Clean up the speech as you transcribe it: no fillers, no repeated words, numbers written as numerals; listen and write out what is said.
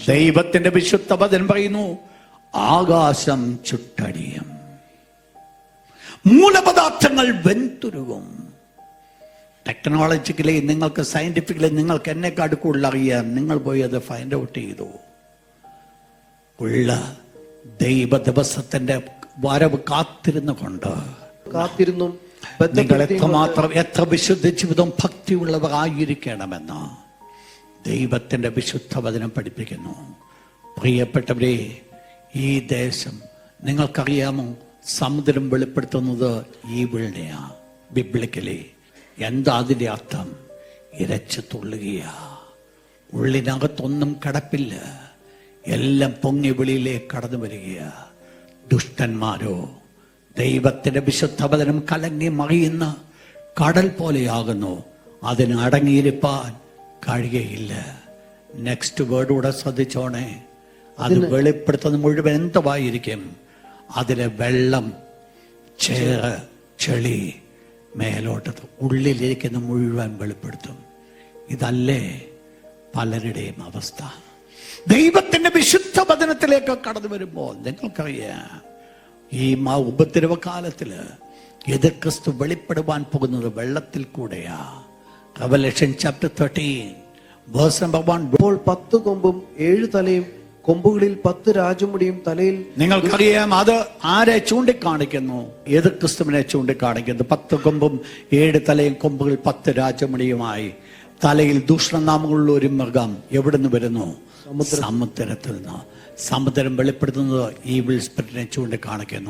ദൈവത്തിന്റെ വിശുദ്ധ വചനം പറയുന്നു, ആകാശം ചുട്ടടിയും, മൂലപദാർത്ഥങ്ങൾ വെന്തുരുകും. ടെക്നോളജിക്കലി നിങ്ങൾക്ക്, സയന്റിഫിക്കലി നിങ്ങൾക്ക് എന്നെക്കാൾ കൂടുതൽ അറിയാം. നിങ്ങൾ പോയി അത് ഫൈൻഡ് ഔട്ട് ചെയ്തു. ഉള്ള ദൈവ ദിവസത്തിന്റെ വരവ് കാത്തിരുന്നു നിങ്ങൾ എത്ര വിശുദ്ധ ജീവിതം ഭക്തിയുള്ളവർ ആയിരിക്കണമെന്ന് ദൈവത്തിന്റെ വിശുദ്ധ വചനം പഠിപ്പിക്കുന്നു. പ്രിയപ്പെട്ടവരെ, ഈ ദേശം നിങ്ങൾക്കറിയാമോ, സമുദ്രം വെളിപ്പെടുത്തുന്നത് ഈവിളിനെയാ. ബിബ്ലിക്കലി എന്താ അതിന്റെ അർത്ഥം? ഇരച്ചു തുള്ളുകയാ. ഉള്ളിനകത്തൊന്നും കടപ്പില്ല, എല്ലാം പൊങ്ങി വെളിയിലേക്ക് കടന്നു വരികയാ. ദുഷ്ടന്മാരോ ദൈവത്തിന്റെ വിശുദ്ധ വചനം കലങ്ങി മറിയുന്ന കടൽ പോലെയാകുന്നു, അതിന് അടങ്ങിയിരിപ്പാൻ കഴിയുകയില്ല. നെക്സ്റ്റ് വേർഡ് കൂടെ ശ്രദ്ധിച്ചോണേ. അത് വെളിപ്പെടുത്തുന്നത് മുഴുവൻ എന്തുവായിരിക്കും? അതിലെ വെള്ളം, ചേറ്, ചെളി മേലോട്ട് ഉള്ളിലിരിക്കുന്ന മുഴുവൻ വെളിപ്പെടുത്തും. ഇതല്ലേ പലരുടെയും അവസ്ഥ? ദൈവത്തിന്റെ വിശുദ്ധ വചനത്തിലേക്ക് കടന്നു വരുമ്പോൾ നിങ്ങൾക്കറിയാം, ഈ ഉപദ്രവ കാലത്തില് എതിർ ക്രിസ്തു വെളിപ്പെടുവാൻ പോകുന്നത് വെള്ളത്തിൽ കൂടെയാ. Revelation chapter 13 verse number 1. ഇപ്പോൾ 10 കൊമ്പും 7 തലയും, കൊമ്പുകളിൽ 10 രാജമുടിയും തലയിൽ. നിങ്ങൾക്കറിയാം അത് ആരെ ചൂണ്ടിക്കാണിക്കുന്നു? എതിർ ക്രിസ്തുവിനെ ചൂണ്ടിക്കാണിക്കുന്നു. 10 കൊമ്പും 7 തലയും, കൊമ്പുകൾ 10 രാജമുടിയുമായി, തലയിൽ ദൂഷണനാമങ്ങളുള്ള ഒരു മൃഗം. എവിടുന്ന് വരുന്നു? സമുദ്രത്തിൽ നിന്ന്. സമുദ്രം വെളിപ്പെടുത്തുന്നത് ഈവിൾ സ്പിരിറ്റിനെ ചൂണ്ടിക്കാണിക്കുന്നു.